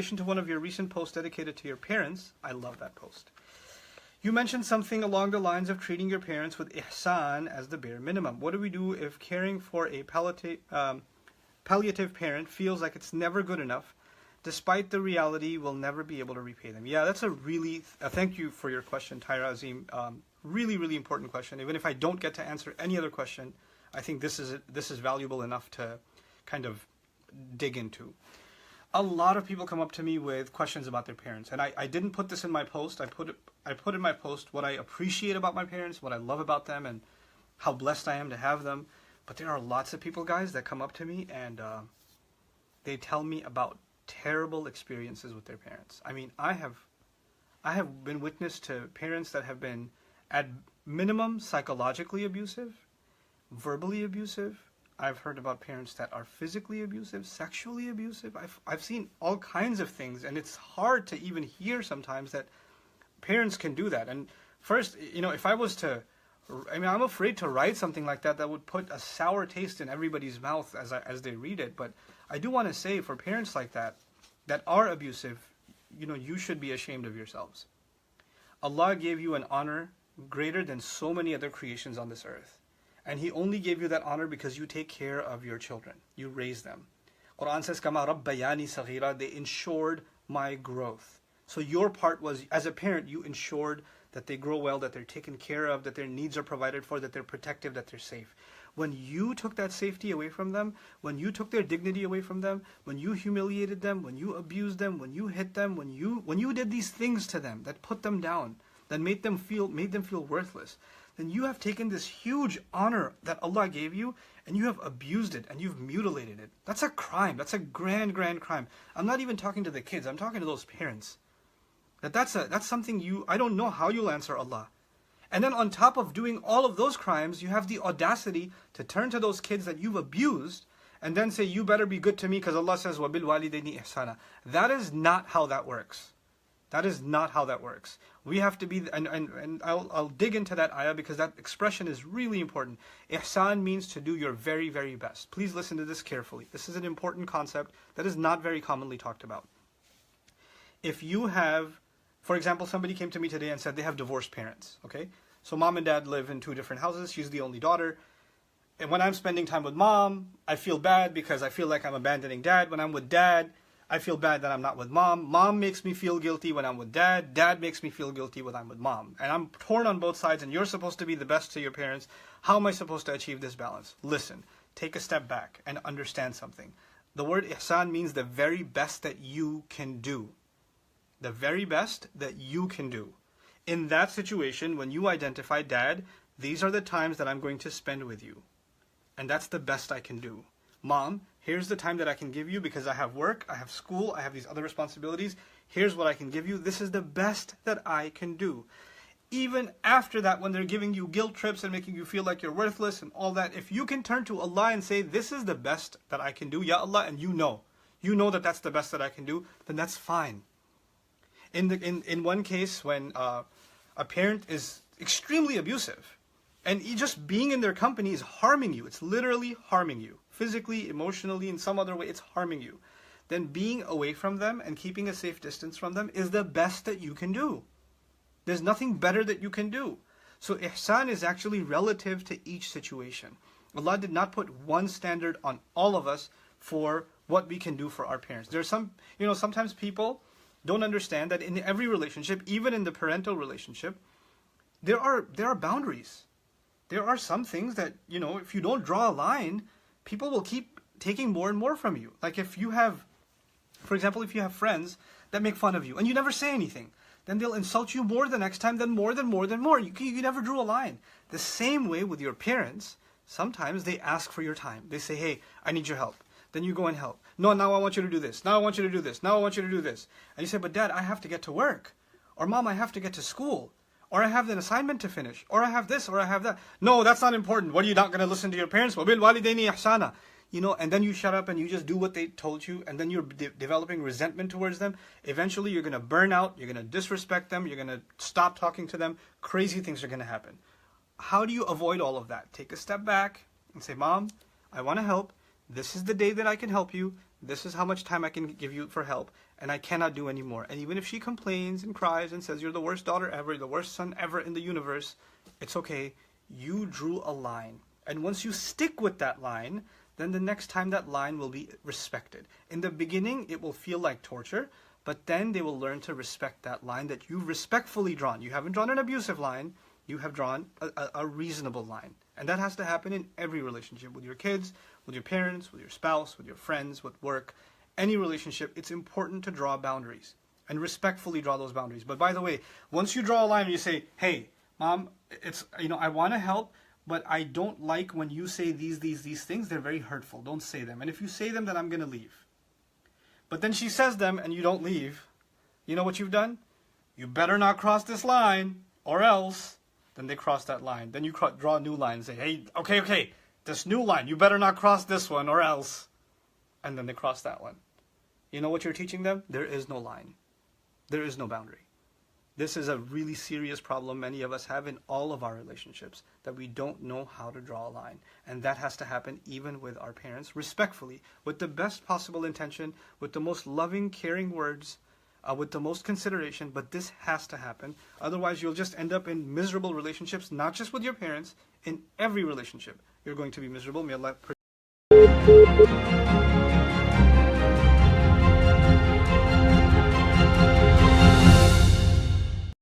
relation to one of your recent posts dedicated to your parents, I love that post. You mentioned something along the lines of treating your parents with ihsan as the bare minimum. What do we do if caring for a palliative parent feels like it's never good enough, despite the reality we'll never be able to repay them? Yeah, that's a really, thank you for your question, Tyra Azim. Really, really important question. Even if I don't get to answer any other question, I think this is valuable enough to kind of dig into. A lot of people come up to me with questions about their parents, and I didn't put this in my post. I put in my post what I appreciate about my parents, what I love about them, and how blessed I am to have them. But there are lots of people, guys, that come up to me and they tell me about terrible experiences with their parents. I mean, I have been witness to parents that have been at minimum psychologically abusive, verbally abusive. I've heard about parents that are physically abusive, sexually abusive. I've seen all kinds of things, and it's hard to even hear sometimes that parents can do that. And first, if I was to, I'm afraid to write something like that would put a sour taste in everybody's mouth as they read it. But I do want to say, for parents like that are abusive, you should be ashamed of yourselves. Allah gave you an honor greater than so many other creations on this earth. And He only gave you that honor because you take care of your children. You raise them. Quran says, Kama Rabbayani Saghira, they ensured my growth. So your part was, as a parent, you ensured that they grow well, that they're taken care of, that their needs are provided for, that they're protective, that they're safe. When you took that safety away from them, when you took their dignity away from them, when you humiliated them, when you abused them, when you hit them, when you did these things to them that put them down, that made them feel worthless, then you have taken this huge honor that Allah gave you and you have abused it and you've mutilated it. That's a crime. That's a grand, grand crime. I'm not even talking to the kids. I'm talking to those parents. That's something I don't know how you'll answer Allah. And then on top of doing all of those crimes, you have the audacity to turn to those kids that you've abused and then say, you better be good to me because Allah says, وَبِالْ وَالِدَيْنِ إِحْسَانًا. That is not how that works. That is not how that works. We have to be, and I'll dig into that ayah because that expression is really important. Ihsan means to do your very, very best. Please listen to this carefully. This is an important concept that is not very commonly talked about. If you have, for example, somebody came to me today and said they have divorced parents, okay? So mom and dad live in two different houses. She's the only daughter. And when I'm spending time with mom, I feel bad because I feel like I'm abandoning dad. When I'm with dad, I feel bad that I'm not with mom. Mom makes me feel guilty when I'm with dad. Dad makes me feel guilty when I'm with mom. And I'm torn on both sides, and you're supposed to be the best to your parents. How am I supposed to achieve this balance? Listen, take a step back and understand something. The word ihsan means the very best that you can do. The very best that you can do. In that situation, when you identify, Dad, these are the times that I'm going to spend with you. And that's the best I can do. Mom, here's the time that I can give you because I have work, I have school, I have these other responsibilities. Here's what I can give you. This is the best that I can do. Even after that, when they're giving you guilt trips and making you feel like you're worthless and all that, if you can turn to Allah and say, this is the best that I can do, Ya Allah, and you know that that's the best that I can do, then that's fine. In one case, when a parent is extremely abusive, and just being in their company is harming you, it's literally harming you, physically, emotionally, in some other way, it's harming you, then being away from them and keeping a safe distance from them is the best that you can do. There's nothing better that you can do. So ihsan is actually relative to each situation. Allah did not put one standard on all of us for what we can do for our parents. There's sometimes people don't understand that in every relationship, even in the parental relationship, there are boundaries. There are some things that, if you don't draw a line, people will keep taking more and more from you. Like if you have, for example, if you have friends that make fun of you and you never say anything, then they'll insult you more the next time, then more. You never drew a line. The same way with your parents, sometimes they ask for your time. They say, hey, I need your help. Then you go and help. No, now I want you to do this. Now I want you to do this. Now I want you to do this. And you say, but Dad, I have to get to work. Or Mom, I have to get to school. Or I have an assignment to finish. Or I have this, or I have that. No, that's not important. What, are you not going to listen to your parents? وَبِالْ وَالِدَيْنِ إِحْسَانًا. And then you shut up and you just do what they told you, and then you're developing resentment towards them. Eventually you're going to burn out, you're going to disrespect them, you're going to stop talking to them. Crazy things are going to happen. How do you avoid all of that? Take a step back and say, Mom, I want to help. This is the day that I can help you. This is how much time I can give you for help. and I cannot do anymore. And even if she complains and cries and says, you're the worst daughter ever, the worst son ever in the universe, it's okay. You drew a line. And once you stick with that line, then the next time that line will be respected. In the beginning, it will feel like torture, but then they will learn to respect that line that you've respectfully drawn. You haven't drawn an abusive line, you have drawn a reasonable line. And that has to happen in every relationship, with your kids, with your parents, with your spouse, with your friends, with work. Any relationship, it's important to draw boundaries and respectfully draw those boundaries. But by the way, once you draw a line and you say, hey, Mom, it's, I want to help, but I don't like when you say these things. They're very hurtful. Don't say them. And if you say them, then I'm going to leave. But then she says them and you don't leave. You know what you've done? You better not cross this line or else. Then they cross that line. Then you draw a new line and say, hey, okay, this new line, you better not cross this one or else. And then they cross that one. You know what you're teaching them? There is no line. There is no boundary. This is a really serious problem many of us have in all of our relationships, that we don't know how to draw a line. And that has to happen even with our parents, respectfully, with the best possible intention, with the most loving, caring words, with the most consideration, but this has to happen. Otherwise, you'll just end up in miserable relationships, not just with your parents, in every relationship. You're going to be miserable. May Allah